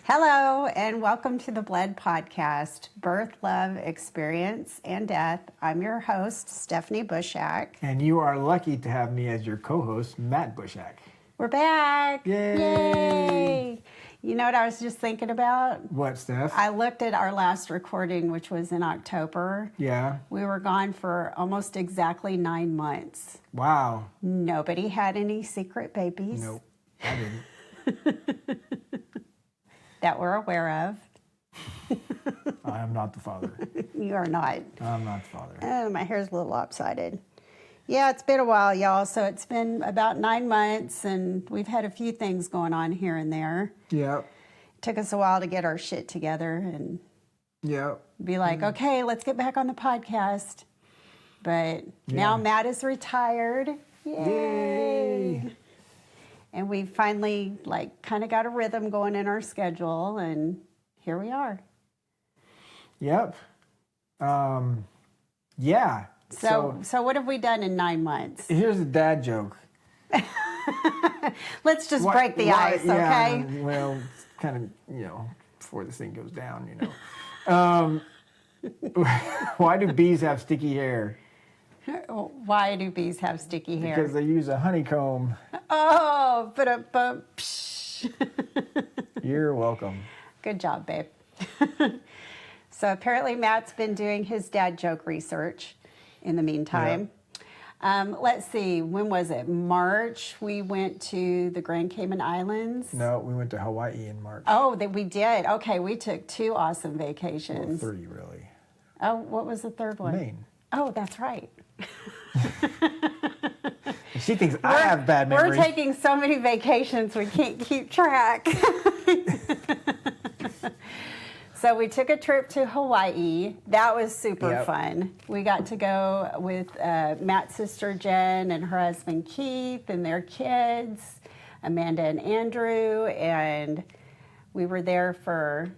Hello, and welcome to the Bled Podcast, Birth, Love, Experience, and Death. I'm your host, Stephanie Bushak. And you are lucky to have me as your co-host, Matt Bushak. We're back. Yay! Yay! You know what I was just thinking about? What, Steph? I looked at our last recording, which was in October. Yeah. We were gone for almost exactly 9 months. Wow. Nobody had any secret babies. Nope, I didn't. That we're aware of. I am not the father. You are not. I'm not the father. Oh, my hair's a little lopsided. Yeah, it's been a while, y'all. So it's been about 9 months, and we've had a few things going on here and there. Yep. It took us a while to get our shit together and Yep. be like, okay, let's get back on the podcast. But now Matt is retired. Yay! And we finally, kind of got a rhythm going in our schedule, and here we are. Yep. Yeah. So what have we done in 9 months? Here's a dad joke. Let's just break the ice, okay? Yeah, well, it's kind of, before this thing goes down, Why do bees have sticky hair? Why do bees have sticky hair? Because they use a honeycomb. Oh, You're welcome. Good job, babe. So apparently Matt's been doing his dad joke research in the meantime. Yep. Let's see, when was it? March, we went to the Grand Cayman Islands. No, we went to Hawaii in March. Oh, we did. Okay, we took 2 awesome vacations. Well, 3, really. Oh, what was the third one? Maine. Oh, that's right. She thinks I have bad memory. We're taking so many vacations we can't keep track. So we took a trip to Hawaii. That was super fun. We got to go with Matt's sister Jen and her husband Keith and their kids, Amanda and Andrew, and we were there for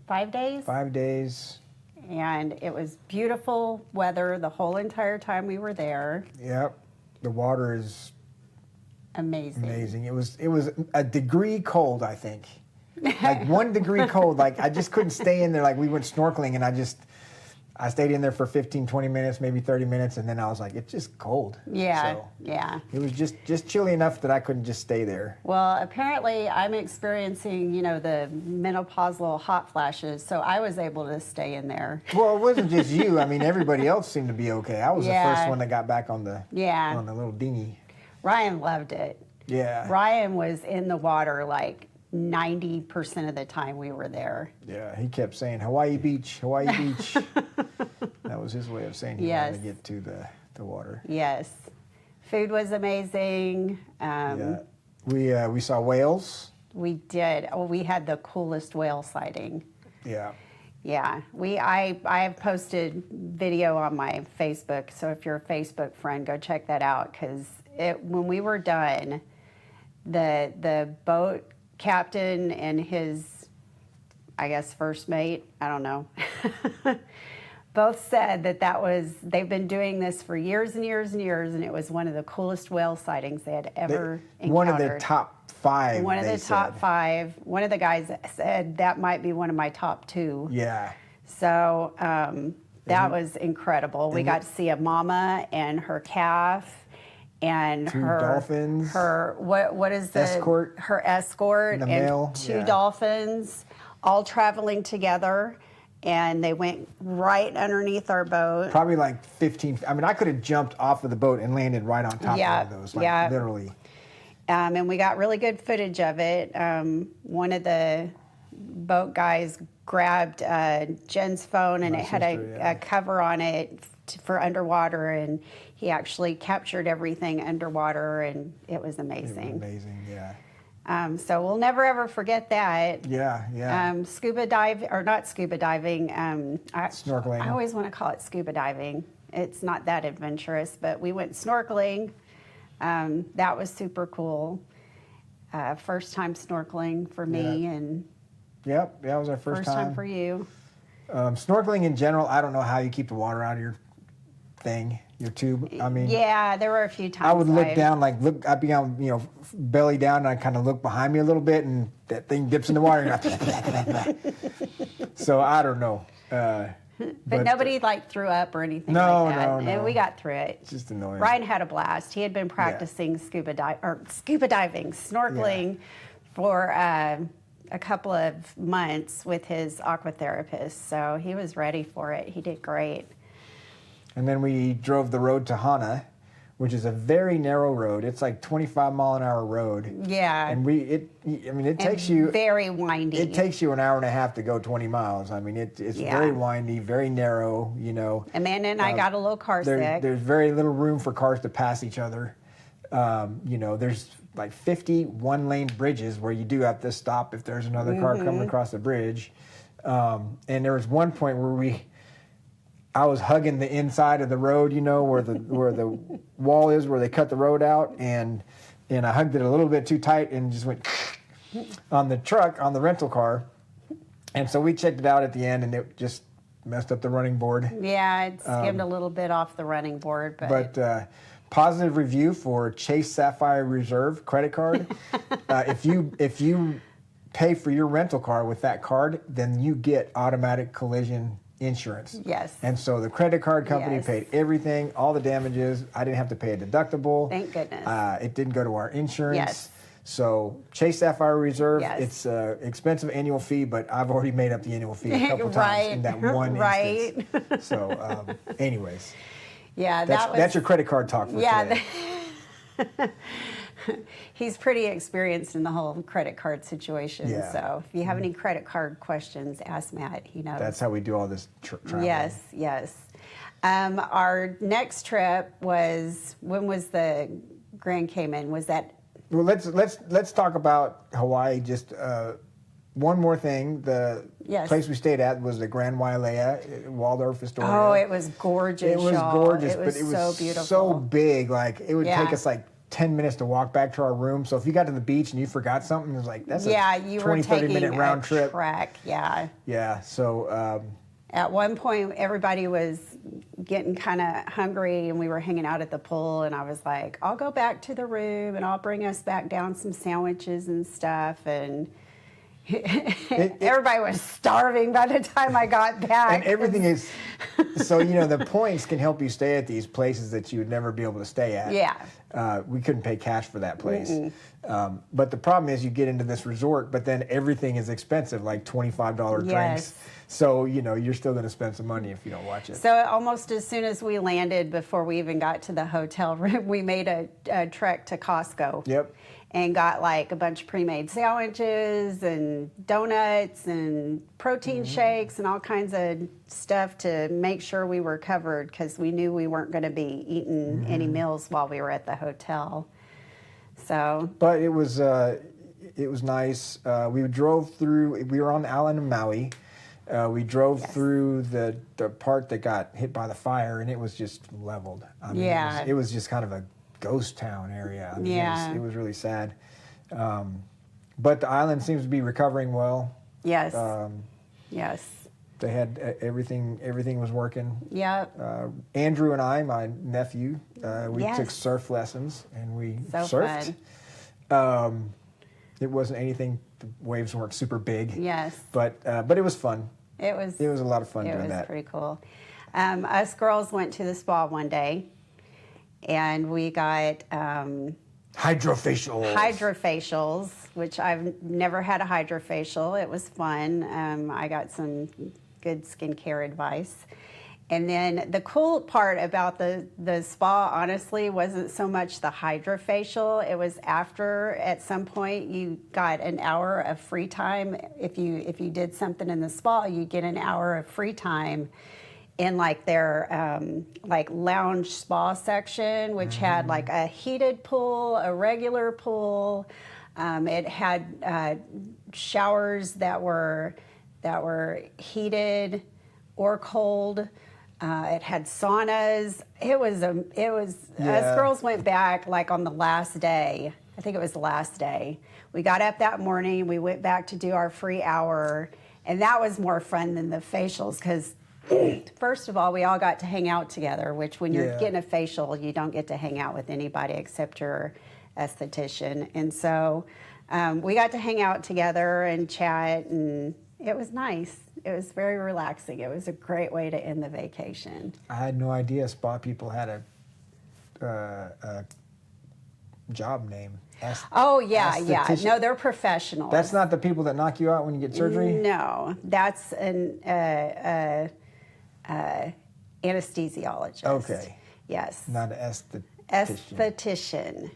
5 days. 5 days. And it was beautiful weather the whole entire time we were there. Yep. The water is amazing. Amazing. It was a degree cold, I think. Like 1 degree cold. Like I just couldn't stay in there. Like we went snorkeling and I stayed in there for 15, 20 minutes, maybe 30 minutes, and then I was like, it's just cold. Yeah, so yeah. It was just chilly enough that I couldn't just stay there. Well, apparently I'm experiencing, the menopausal hot flashes, so I was able to stay in there. Well, it wasn't just you. I mean, everybody else seemed to be okay. I was the first one that got back on the little dinghy. Ryan loved it. Yeah. Ryan was in the water like 90% of the time we were there. Yeah, he kept saying, Hawaii Beach, Hawaii Beach. That was his way of saying he wanted to get to the water. Yes. Food was amazing. We saw whales. We did. Oh, we had the coolest whale sighting. Yeah. Yeah. I have posted video on my Facebook, so if you're a Facebook friend, go check that out, because when we were done, the boat captain and his, I guess, first mate, I don't know, both said they've been doing this for years and years and years, and it was one of the coolest whale sightings they had ever encountered. One of the top 5. One of the top 5. One of the guys said that might be one of my top 2. Yeah. So that was incredible. We got to see a mama and her calf. And 2 dolphins. Her what is the escort? Her escort and male. 2 dolphins, all traveling together, and they went right underneath our boat. Probably like 15. I mean, I could have jumped off of the boat and landed right on top of those, literally. And we got really good footage of it. One of the boat guys grabbed Jen's phone, and it had a cover on it for underwater, and he actually captured everything underwater, and it was amazing. It was amazing, yeah. So we'll never ever forget that. Yeah, yeah. Scuba dive, or not scuba diving. Snorkeling. I always want to call it scuba diving. It's not that adventurous, but we went snorkeling. That was super cool. First time snorkeling for me, and yep, that was our first time for you. Snorkeling in general, I don't know how you keep the water out of your thing, your tube. I mean, yeah, there were a few times I would look down, I'd be on, belly down, and I'd kind of look behind me a little bit, and that thing dips in the water. So I don't know. But nobody like threw up or anything No, like that. no, no. And we got through it. It's just annoying. Ryan had a blast. He had been practicing scuba diving, snorkeling for a couple of months with his aquatherapist. So he was ready for it. He did great. And then we drove the road to Hana, which is a very narrow road. It's like 25-mile-an-hour road. Yeah. And it takes you very windy. It takes you an hour and a half to go 20 miles. I mean, it's very windy, very narrow. Amanda and I got a little car sick. There's very little room for cars to pass each other. There's like 50 one-lane bridges where you do have to stop if there's another car coming across the bridge. And there was one point where I was hugging the inside of the road, where the wall is, where they cut the road out, and I hugged it a little bit too tight and just went on the rental car. And so we checked it out at the end, and it just messed up the running board. Yeah, it skimmed a little bit off the running board, but positive review for Chase Sapphire Reserve credit card. If you pay for your rental car with that card, then you get automatic collision insurance. Yes. And so the credit card company paid everything, all the damages. I didn't have to pay a deductible. Thank goodness. It didn't go to our insurance. Yes. So Chase Sapphire Reserve, Yes. it's an expensive annual fee, but I've already made up the annual fee a couple times in that one instance. So anyways. Yeah, that's your credit card talk for today. He's pretty experienced in the whole credit card situation. Yeah. So if you have any credit card questions, ask Matt. He knows. That's how we do all this traveling. Yes. Our next trip was, when was the Grand Cayman? Was that? Well, let's talk about Hawaii. Just one more thing. The place we stayed at was the Grand Wailea, Waldorf Astoria. Oh, it was gorgeous. It was gorgeous, it was but it was so beautiful, so big. Like it would take us like 10 minutes to walk back to our room. So if you got to the beach and you forgot something, it was like, that's a 20, 30 minute round trip. Trek. Yeah. So at one point, everybody was getting kind of hungry, and we were hanging out at the pool, and I was like, I'll go back to the room, and I'll bring us back down some sandwiches and stuff, and everybody was starving by the time I got back. And everything is, so, the points can help you stay at these places that you would never be able to stay at. Yeah. We couldn't pay cash for that place. But the problem is you get into this resort, but then everything is expensive, like $25 drinks. So, you're still going to spend some money if you don't watch it. So almost as soon as we landed, before we even got to the hotel room, we made a trek to Costco. Yep. And got like a bunch of pre-made sandwiches and donuts and protein shakes and all kinds of stuff to make sure we were covered, because we knew we weren't going to be eating any meals while we were at the hotel. So. But it was nice. We drove through. We were on the island of Maui. We drove through the part that got hit by the fire, and it was just leveled. I mean, it was just kind of a ghost town area. I mean, it was really sad. But the island seems to be recovering well. Yes. Yes. They had everything was working. Yep. Andrew and I, my nephew, we took surf lessons, and we surfed. Fun. It wasn't anything. The waves weren't super big. Yes. But it was fun. It was a lot of fun doing that. It was pretty cool. Us girls went to the spa one day, and we got hydrofacials, which I've never had a hydrofacial. It was fun. I got some good skincare advice. And then the cool part about the spa, honestly, wasn't so much the hydrofacial. It was after, at some point, you got an hour of free time. If you did something in the spa, you get an hour of free time in like their like lounge spa section, which had like a heated pool, a regular pool. It had showers that were heated or cold. It had saunas. It was us girls went back like on the last day. I think it was the last day. We got up that morning. We went back to do our free hour, and that was more fun than the facials, because first of all, we all got to hang out together, which when you're getting a facial, you don't get to hang out with anybody except your esthetician. And so we got to hang out together and chat, and it was nice. It was very relaxing. It was a great way to end the vacation. I had no idea spa people had a job name. Oh, yeah. Esthetician. No, they're professionals. That's not the people that knock you out when you get surgery? No, that's an anesthesiologist. Okay. Yes. Not an esthetician. Esthetician.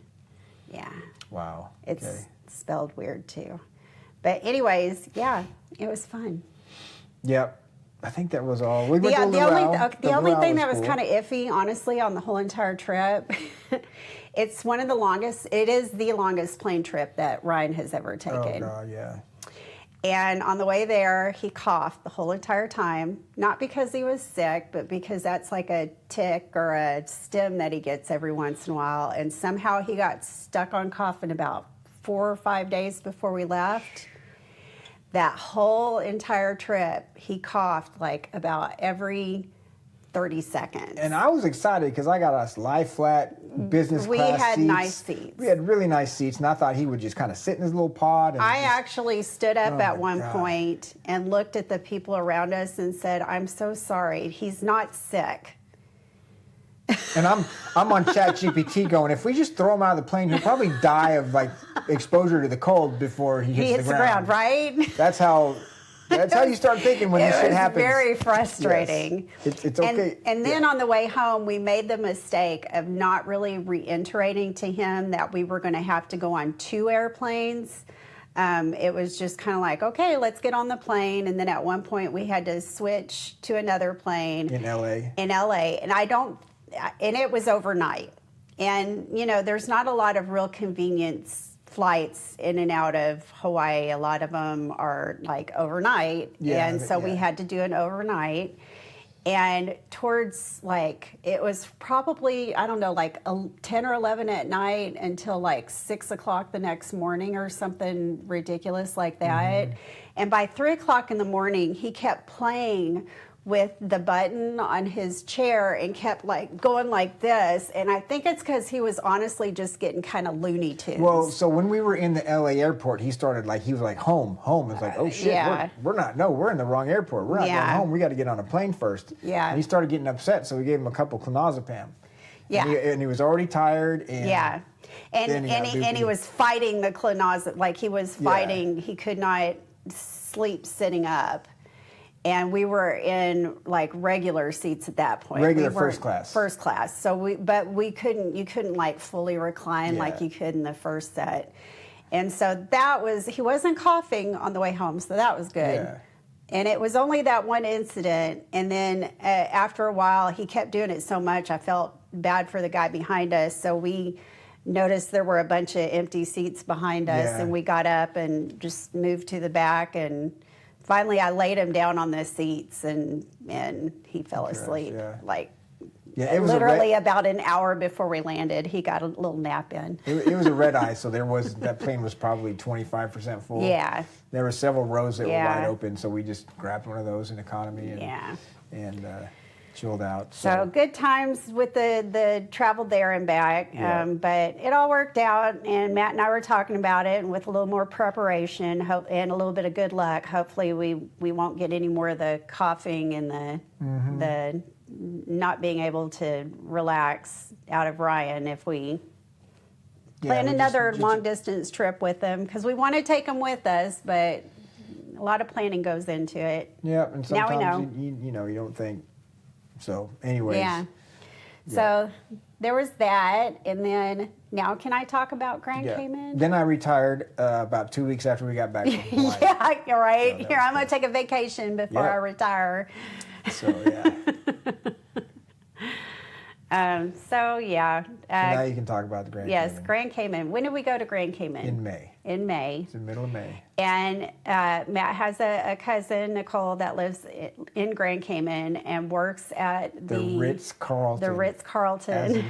Yeah. Wow. It's spelled weird, too. But anyways, yeah, it was fun. Yep. I think that was all. We went Yeah, to the only luau thing that was cool. kind of iffy, honestly, on the whole entire trip, it's one of the longest, it is the longest plane trip that Ryan has ever taken. Oh, God, yeah. And on the way there, he coughed the whole entire time, not because he was sick, but because that's like a tick or a stim that he gets every once in a while. And somehow he got stuck on coughing about 4 or 5 days before we left. That whole entire trip, he coughed like about every 30 seconds. And I was excited because I got us lie flat business class seats. We had nice seats. We had really nice seats, and I thought he would just kind of sit in his little pod. And I actually stood up at one God. point and looked at the people around us and said, "I'm so sorry. He's not sick." And I'm on ChatGPT going, if we just throw him out of the plane, he'll probably die of like exposure to the cold before he hits, the ground, right? That's how you start thinking when this shit happens. It was very frustrating. Yes. It's okay. And then on the way home, we made the mistake of not really reiterating to him that we were going to have to go on 2 airplanes. It was just kind of like, okay, let's get on the plane. And then at one point, we had to switch to another plane. In LA. And it was overnight. And, you know, there's not a lot of real convenience flights in and out of Hawaii. A lot of them are like overnight. Yeah, and so we had to do an overnight. And towards like, it was probably, I don't know, like 10 or 11 at night until like 6 o'clock the next morning or something ridiculous like that. Mm-hmm. And by 3 o'clock in the morning, he kept playing with the button on his chair and kept like going like this. And I think it's because he was honestly just getting kind of Looney Tunes. Well, so when we were in the LA airport, he was like, home. It's like, oh shit, Yeah. we're in the wrong airport. We're not going home. We got to get on a plane first. Yeah. And he started getting upset, so we gave him a couple clonazepam. Yeah. And he was already tired. And yeah. And he was fighting the clonazepam. Like he was fighting, he could not sleep sitting up. And we were in like regular seats at that point. Regular first class. First class. So you couldn't like fully recline like you could in the first set. And so he wasn't coughing on the way home, so that was good. Yeah. And it was only that one incident. And then after a while, he kept doing it so much, I felt bad for the guy behind us. So we noticed there were a bunch of empty seats behind us, and we got up and just moved to the back. And finally, I laid him down on the seats, and he fell asleep. It was literally about an hour before we landed, he got a little nap in. It was a red eye, so that plane was probably 25% full. Yeah. There were several rows that were wide open, so we just grabbed one of those in economy and chilled out. So good times with the travel there and back, but it all worked out, and Matt and I were talking about it, and with a little more preparation and a little bit of good luck, hopefully we won't get any more of the coughing and the not being able to relax out of Ryan if we plan another long-distance trip with him, because we want to take him with us, but a lot of planning goes into it. Yeah, and sometimes now we know. you don't think. So, anyways. Yeah. So there was that, and then now can I talk about Grand Cayman? Then I retired about 2 weeks after we got back from Hawaii. Yeah, you're right. So here, I'm going to take a vacation before I retire. So, yeah. So now you can talk about the Grand Cayman. Yes, Grand Cayman. When did we go to Grand Cayman? In May. In May. It's the middle of May. And Matt has a cousin, Nicole, that lives in Grand Cayman and works at the Ritz-Carlton. The Ritz-Carlton.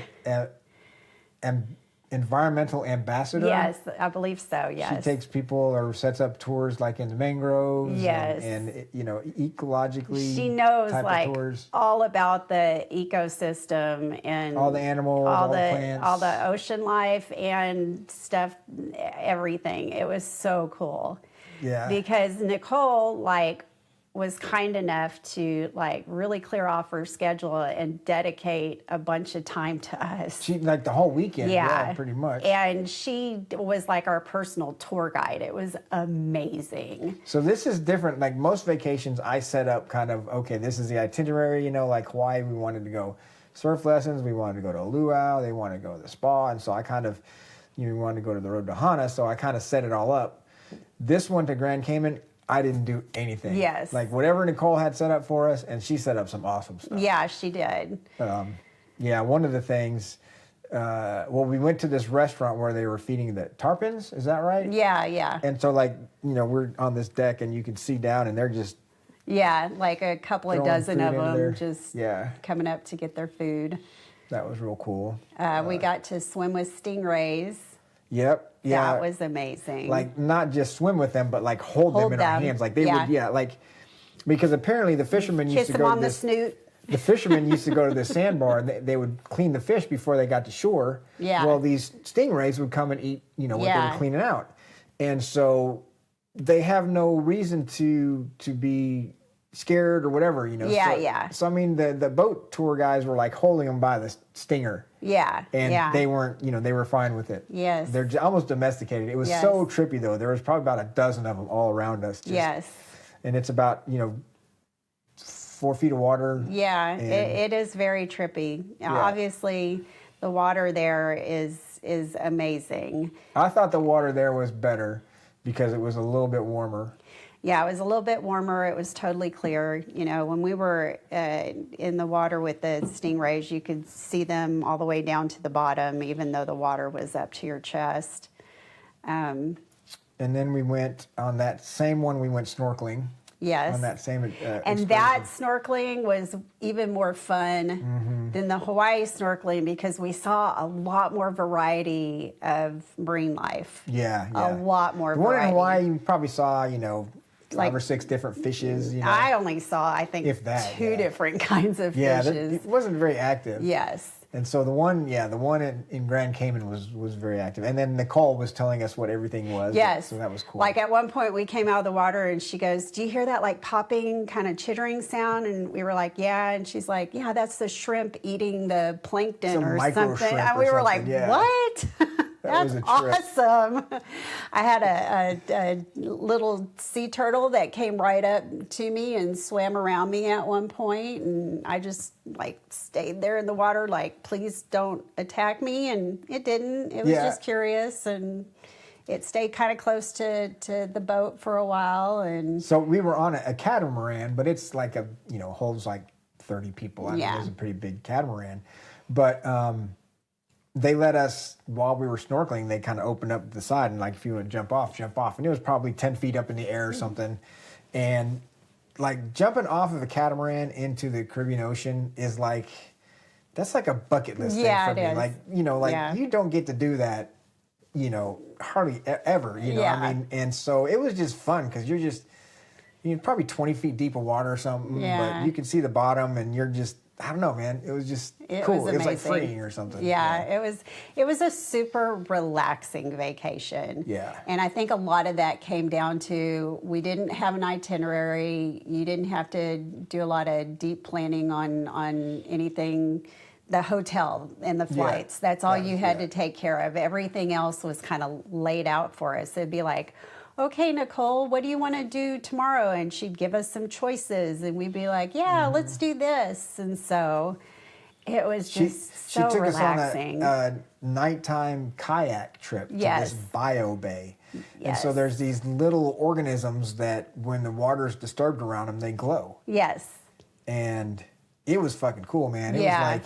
An environmental ambassador. Yes, I believe so. Yes. She takes people or sets up tours like in the mangroves. Yes. And you know, ecologically. She knows type like of tours. all about the ecosystem and All the animals, all the plants, all the ocean life and stuff, everything. It was so cool. Yeah. Because Nicole like was kind enough to like really clear off her schedule and dedicate a bunch of time to us. She like the whole weekend. Yeah, pretty much. And she was like our personal tour guide. It was amazing. So this is different. Like most vacations, I set up kind of, okay, this is the itinerary, you know, like Hawaii, we wanted to go surf lessons. We wanted to go to a luau. They wanted to go to the spa. And so I kind of, you know, we wanted to go to the road to Hana. So I kind of set it all up. This one to Grand Cayman, I didn't do anything. Yes. Like whatever Nicole had set up for us, and she set up some awesome stuff. Yeah, she did. Yeah, one of the things, well, we went to this restaurant where they were feeding the tarpons. Is that right? Yeah, yeah. And so, like, you know, we're on this deck, and you can see down, and they're just like a couple of dozen of them just coming up to get their food. That was real cool. We got to swim with stingrays. Yep. Yeah. That was amazing. Like, not just swim with them, but like hold them in our hands. Like they would, like, because apparently the fishermen used to Kiss go them on to the this, snoot. The fishermen used to go to the sandbar and they would clean the fish before they got to shore. Yeah. Well, these stingrays would come and eat, you know, what they were cleaning out. And so they have no reason to be scared or whatever, you know. So I mean, the boat tour guys were like holding them by the stinger. And they weren't, you know, they were fine with it. Yes. They're almost domesticated. It was so trippy though. There was probably about a dozen of them all around us. And it's about, you know, 4 feet of water. Yeah, it is very trippy. Obviously, the water there is amazing. I thought the water there was better because it was a little bit warmer. Yeah, it was a little bit warmer. It was totally clear. You know, when we were in the water with the stingrays, you could see them all the way down to the bottom, even though the water was up to your chest. And then we went on that same one, we went snorkeling. Yes. On that same and that snorkeling was even more fun than the Hawaii snorkeling because we saw a lot more variety of marine life. A lot more variety. The one in Hawaii, you probably saw, you know, 5 or 6 different fishes. You know? I only saw, I think, if that, 2 different kinds of fishes. It wasn't very active. Yes. And so the one in Grand Cayman was very active. And then Nicole was telling us what everything was. Yes. So that was cool. Like at one point we came out of the water and she goes, "Do you hear that like popping kind of chittering sound?" And we were like, "Yeah." And she's like, "Yeah, that's the shrimp eating the plankton or something." And we were like, "What?" That's awesome. I had a little sea turtle that came right up to me and swam around me at one point, and I just like stayed there in the water like, please don't attack me, and it didn't. It was just curious, and it stayed kind of close to the boat for a while. And so we were on a catamaran, but it's like holds like 30 people. I mean, it was a pretty big catamaran, but they let us, while we were snorkeling, they kind of opened up the side and like, if you would jump off. And it was probably 10 feet up in the air or something. And like jumping off of a catamaran into the Caribbean Ocean is like, that's like a bucket list thing for me. Is. Like, you don't get to do that, hardly ever, I mean, and so it was just fun because you're probably 20 feet deep of water or something, but you can see the bottom and you're just, I don't know, man. It was just cool. It was like freeing or something. It was a super relaxing vacation. Yeah. And I think a lot of that came down to we didn't have an itinerary. You didn't have to do a lot of deep planning on anything. The hotel and the flights. That's all you had to take care of. Everything else was kind of laid out for us. It'd be like, "Okay, Nicole, what do you want to do tomorrow?" And she'd give us some choices, and we'd be like, "Yeah, let's do this." And so it was just so relaxing. She took us on a nighttime kayak trip to this bio bay. And so there's these little organisms that when the water's disturbed around them, they glow. Yes. And it was fucking cool, man. It was like,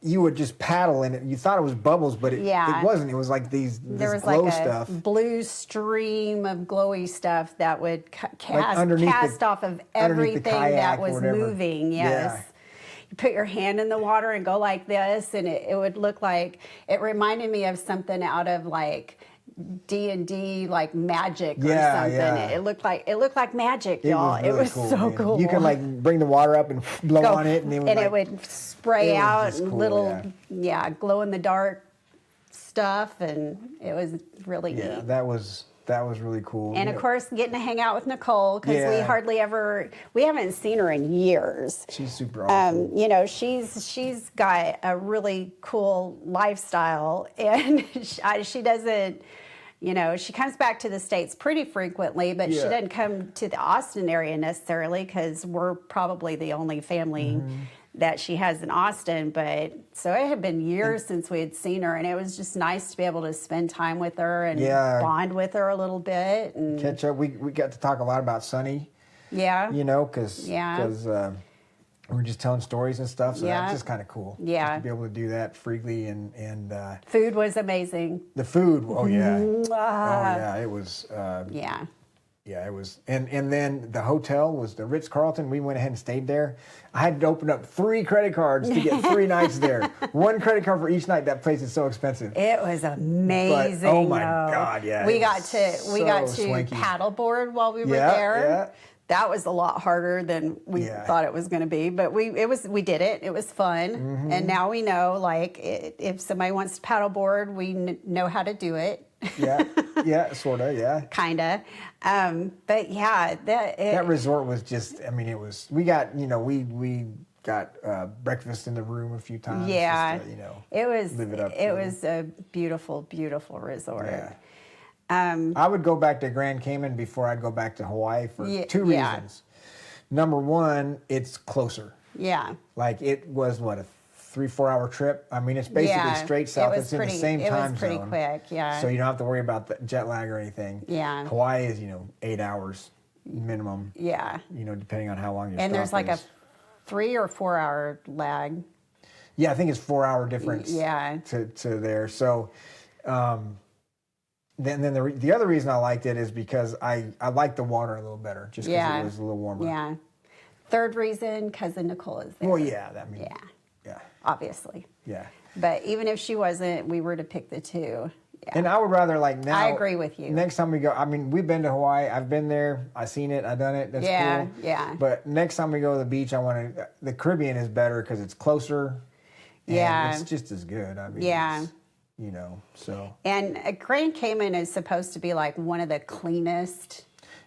you would just paddle in it. You thought it was bubbles, but it wasn't. It was like this glow stuff. Blue stream of glowy stuff that would cast off of everything that was moving. Yes. you put your hand in the water and go like this, and it would look like, it reminded me of something out of like D&D, like magic or something. Yeah. It looked like magic, y'all. Really It was cool, so man. cool. You could like bring the water up and blow on it, and it would spray out just and cool, little glow in the dark stuff, and it was really neat. that was really cool. And of course, getting to hang out with Nicole, because we haven't seen her in years. She's super awesome. You know, she's got a really cool lifestyle, and she doesn't, you know, she comes back to the States pretty frequently, but she doesn't come to the Austin area necessarily, because we're probably the only family that she has in Austin. But so it had been years since we had seen her, and it was just nice to be able to spend time with her and bond with her a little bit and catch up. We got to talk a lot about Sunny. Yeah. You know, because we were just telling stories and stuff, so that's just kind of cool. Yeah. Just to be able to do that freely and food was amazing. the food. Oh yeah. Mwah. Oh yeah. It was. Yeah, it was, and then the hotel was the Ritz-Carlton. We went ahead and stayed there. I had to open up 3 credit cards to get 3 nights there. 1 credit card for each night. That place is so expensive. It was amazing. But, oh my God, yeah. We got to swanky. paddleboard while we were there. Yeah. That was a lot harder than we thought it was going to be, but we did it. It was fun, and now we know, like, if somebody wants to paddleboard, we know how to do it. Sorta, yeah. Kinda, but yeah, that resort was just. I mean, it was. We got we got breakfast in the room a few times. Yeah, just to, it was. Live it up. It was a beautiful, beautiful resort. Yeah. I would go back to Grand Cayman before I'd go back to Hawaii for 2 reasons. Number one, it's closer. Yeah. Like it was a 3-4 hour trip. I mean, it's basically straight south. It's in the same time zone. It was pretty quick, yeah. So you don't have to worry about the jet lag or anything. Yeah. Hawaii is 8 hours minimum. Yeah. Depending on how long your and there's like is. a 3 or 4 hour lag. Yeah, I think it's 4 hour difference. Yeah. To there. So. Then the other reason I liked it is because I liked the water a little better, just because it was a little warmer. Yeah. Third reason, cousin Nicole is there. Well, yeah, yeah, obviously. Yeah. But even if she wasn't, we were to pick the 2. Yeah. And I would rather now. I agree with you. Next time we go, I mean, we've been to Hawaii. I've been there. I've seen it. I've done it. That's cool. Yeah. But next time we go to the beach, the Caribbean is better because it's closer. And it's just as good. I mean, so. And Grand Cayman is supposed to be like one of the cleanest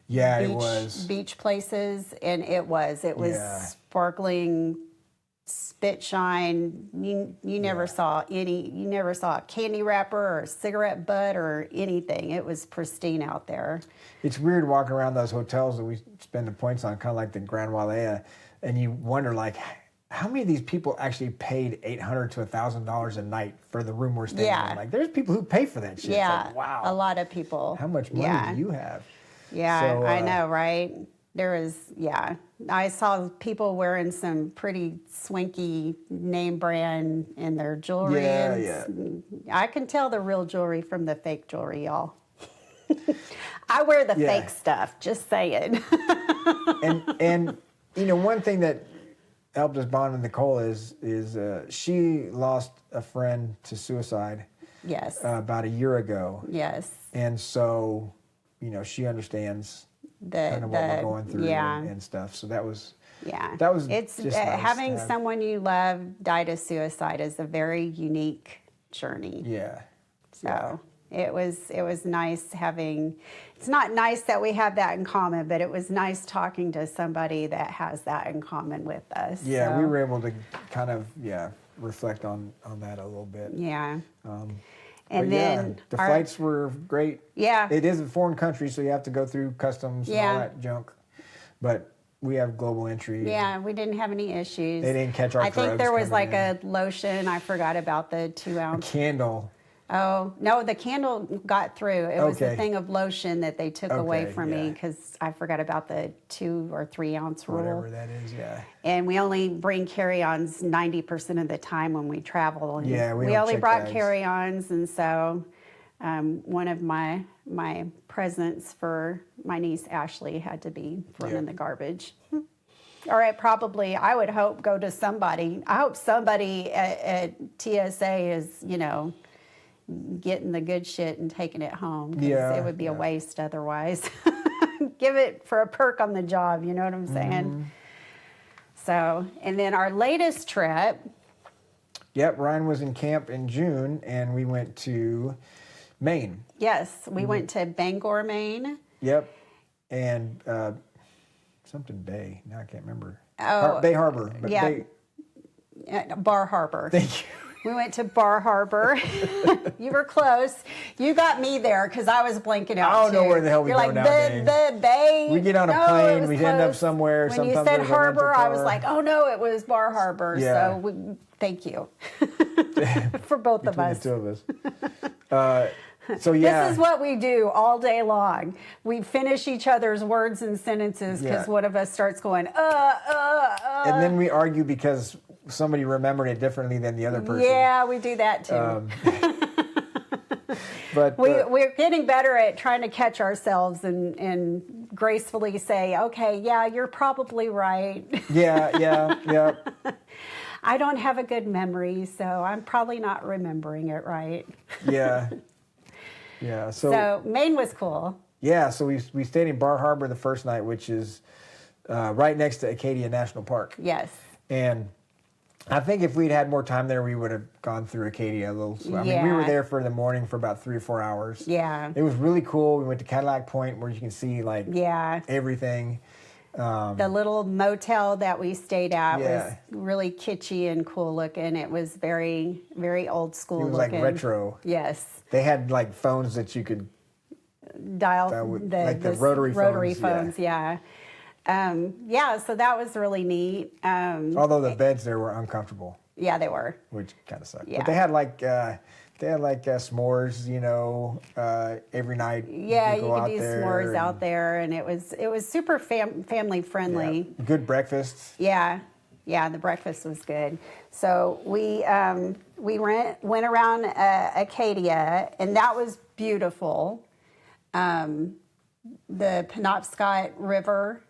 beach places, and it was sparkling spit shine. You never saw a candy wrapper or a cigarette butt or anything. It was pristine out there. It's weird walking around those hotels that we spend the points on, kind of like the Grand Wailea, and you wonder how many of these people actually paid $800 to $1,000 a night for the room we're staying in? Like, there's people who pay for that shit. Yeah, it's like, wow. A lot of people. How much money do you have? Yeah, so, I know, right? There is, I saw people wearing some pretty swanky name brand in their jewelry. Yeah. I can tell the real jewelry from the fake jewelry, y'all. I wear the fake stuff, just saying. and one thing that helped us bond with Nicole is she lost a friend to suicide. Yes. About a year ago. Yes. And so, she understands kind of what we're going through and stuff. So that was it's just nice having someone you love die to suicide is a very unique journey. Yeah. So it was nice having. It's not nice that we have that in common, but it was nice talking to somebody that has that in common with us. Yeah, we were able to kind of reflect on that a little bit. Yeah. And then the flights were great. Yeah. It is a foreign country, so you have to go through customs and all that junk. But we have global entry. Yeah, we didn't have any issues. They didn't catch our drugs. I think there was like a lotion. I forgot about the 2 ounce. A candle. Oh, no, the candle got through. It was the thing of lotion that they took away from me because I forgot about the 2 or 3 ounce rule. Whatever that is, yeah. And we only bring carry-ons 90% of the time when we travel. And we only brought carry-ons, and so one of my presents for my niece Ashley had to be thrown in the garbage. Or it probably, I would hope, go to somebody. I hope somebody at TSA is, getting the good shit and taking it home. 'Cause it would be a waste otherwise. Give it for a perk on the job, you know what I'm saying? So, and then our latest trip. Yep, Ryan was in camp in June, and we went to Maine. Yes, we went to Bangor, Maine. Yep, and something Bay. Now I can't remember. Oh, Bay Harbor. But yeah. Bay... Bar Harbor. Thank you. We went to Bar Harbor. You were close. You got me there because I was blanking out. I don't know where the hell we You're go like, nowadays. the Bay. We get on a plane, we end up somewhere. When you Sometimes said there's a rental harbor, I was car. like, oh no, it was Bar Harbor. Yeah. So thank you for both of us. The two of us. So yeah. This is what we do all day long. We finish each other's words and sentences because one of us starts going, And then we argue because somebody remembered it differently than the other person. Yeah, we do that too. But we're getting better at trying to catch ourselves and gracefully say, okay, yeah, you're probably right. Yeah. I don't have a good memory, so I'm probably not remembering it right. Yeah. So Maine was cool. Yeah, so we stayed in Bar Harbor the first night, which is right next to Acadia National Park. Yes. And I think if we'd had more time there, we would have gone through Acadia a little slow. I mean, we were there for the morning for about 3 or 4 hours. Yeah. It was really cool. We went to Cadillac Point where you can see everything. The little motel that we stayed at was Yeah. really kitschy and cool looking. It was very, very old school It was looking. like retro. Yes. They had like phones that you could Dial the rotary phones. Yeah. So that was really neat. Although the beds there were uncomfortable. Yeah, they were. Which kind of sucked. Yeah. But they had like s'mores, every night. Yeah, you could do there s'mores out there, and it was super family friendly. Yeah. Good breakfast. Yeah, the breakfast was good. So we went around Acadia, and that was beautiful. The Penobscot River.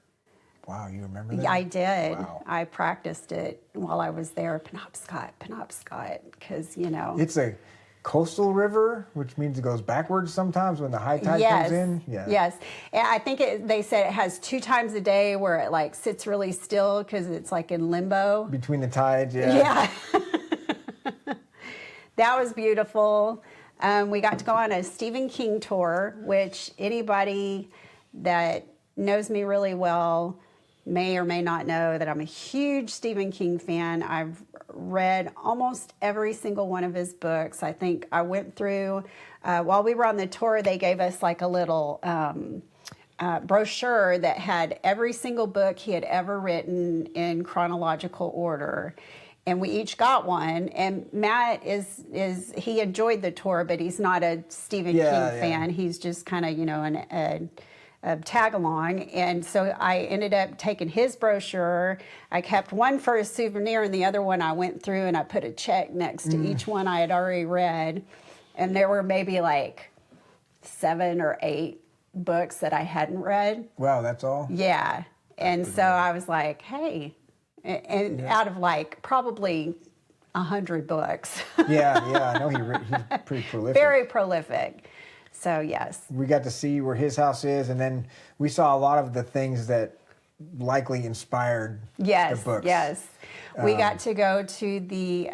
Wow, you remember that? I did. Wow. I practiced it while I was there. Penobscot, because It's a coastal river, which means it goes backwards sometimes when the high tide comes in. Yeah. Yes. And I think they said it has 2 times a day where it like sits really still because it's like in limbo. Between the tides, yeah. That was beautiful. We got to go on a Stephen King tour, which anybody that knows me really well may or may not know that I'm a huge Stephen King fan. I've read almost every single one of his books. I think I went through, while we were on the tour, they gave us like a little brochure that had every single book he had ever written in chronological order. And we each got one. And Matt he enjoyed the tour, but he's not a Stephen King fan. He's just kind of, a tag along. And so I ended up taking his brochure. I kept one for a souvenir, and the other one I went through and I put a check next to each one I had already read. And there were maybe like 7 or 8 books that I hadn't read. Wow, that's all? Yeah. And so I was like, hey, and out of like probably 100 books. Yeah, I know he's pretty prolific. Very prolific. So yes. We got to see where his house is, and then we saw a lot of the things that likely inspired the books. Yes. We got to go to the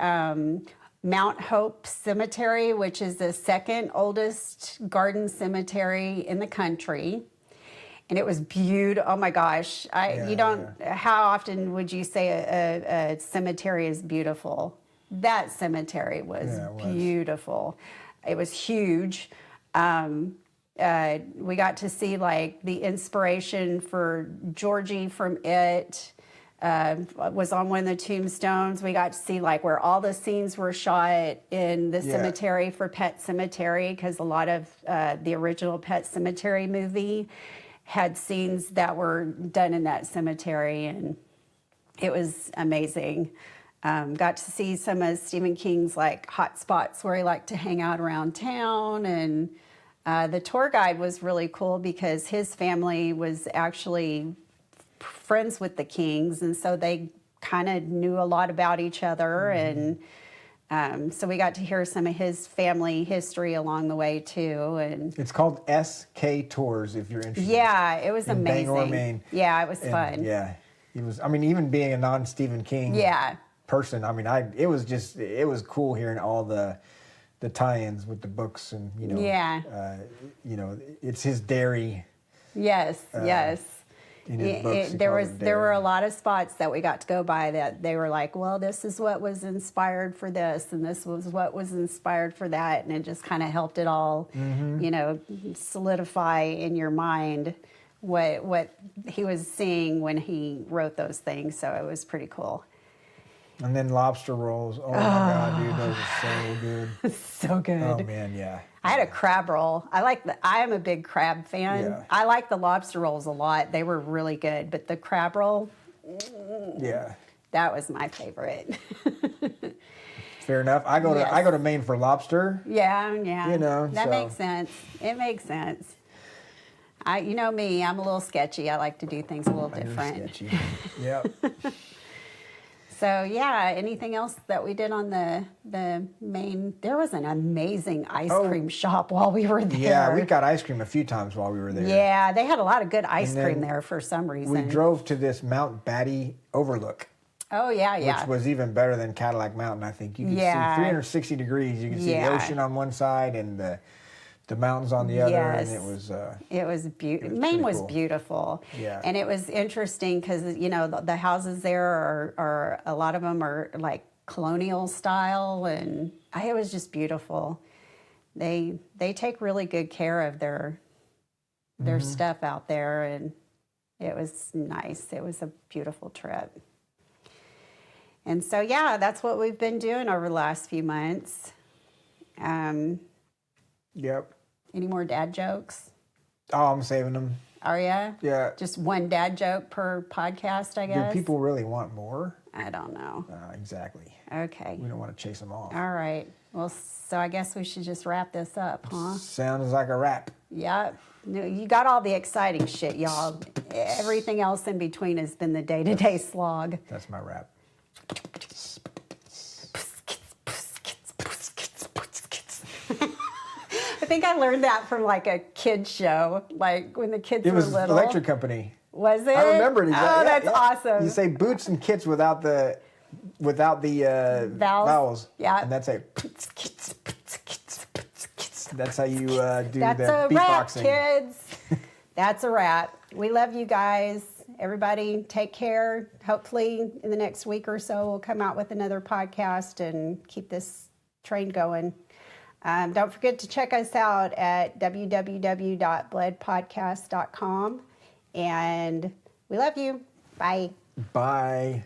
Mount Hope Cemetery, which is the second oldest garden cemetery in the country. And it was beautiful. Oh my gosh. How often would you say a cemetery is beautiful? That cemetery was beautiful. It was huge. We got to see like the inspiration for Georgie from It. Was on one of the tombstones. We got to see like where all the scenes were shot in the cemetery for Pet Sematary, because a lot of the original Pet Sematary movie had scenes that were done in that cemetery, and it was amazing. Got to see some of Stephen King's like hot spots where he liked to hang out around town, and the tour guide was really cool because his family was actually friends with the Kings, and so they kind of knew a lot about each other, and so we got to hear some of his family history along the way too. And It's called SK Tours if you're interested. yeah, it was in amazing. Bangor, Maine. Yeah, it was And, fun. yeah, he was. I mean, even being a non-Stephen King person, I mean, it was cool hearing all the tie-ins with the books, and it's his dairy. Yes, yes. In his books, There were a lot of spots that we got to go by that they were like, well, this is what was inspired for this, and this was what was inspired for that, and it just kind of helped it all, solidify in your mind what he was seeing when he wrote those things. So it was pretty cool. And then lobster rolls. Oh my God, dude, those are so good. So good. Oh man, yeah. I had a crab roll. I am a big crab fan. Yeah. I like the lobster rolls a lot. They were really good, but the crab roll, Yeah. that was my favorite. Fair enough. I go to Maine for lobster. Yeah. That so. makes sense. It makes sense. You know me, I'm a little sketchy. I like to do things a little different. Sketchy. Yep. So yeah, anything else that we did on the Maine? There was an amazing ice cream shop while we were there. Yeah, we got ice cream a few times while we were there. Yeah, they had a lot of good ice cream there for some reason. We drove to this Mount Batty overlook. Oh yeah. Which was even better than Cadillac Mountain, I think. You could see 360 degrees. You could see the ocean on one side and the mountains on the other, and it was beautiful. Maine was beautiful. Yeah. And it was interesting because the houses there are a lot of them are like colonial style, and it was just beautiful. They take really good care of their stuff out there, and it was nice. It was a beautiful trip. And so yeah, that's what we've been doing over the last few months. Yep. Any more dad jokes? Oh, I'm saving them. Are ya? Yeah. Just one dad joke per podcast, I guess? Do people really want more? I don't know. Exactly. Okay. We don't want to chase them off. All right. Well, so I guess we should just wrap this up, huh? Sounds like a wrap. Yep. No, you got all the exciting shit, y'all. Everything else in between has been the day-to-day slog. That's my wrap. I think I learned that from like a kid's show, like when the kids were little. It was Electric Company. Was it? I remember it. Oh, that's awesome. You say boots and kits without the vowels. Yeah. And that's that's how you do that's the a beatboxing. wrap, kids. That's a wrap. We love you guys. Everybody, take care. Hopefully, in the next week or so, we'll come out with another podcast and keep this train going. Don't forget to check us out at www.bledpodcast.com. And we love you. Bye. Bye.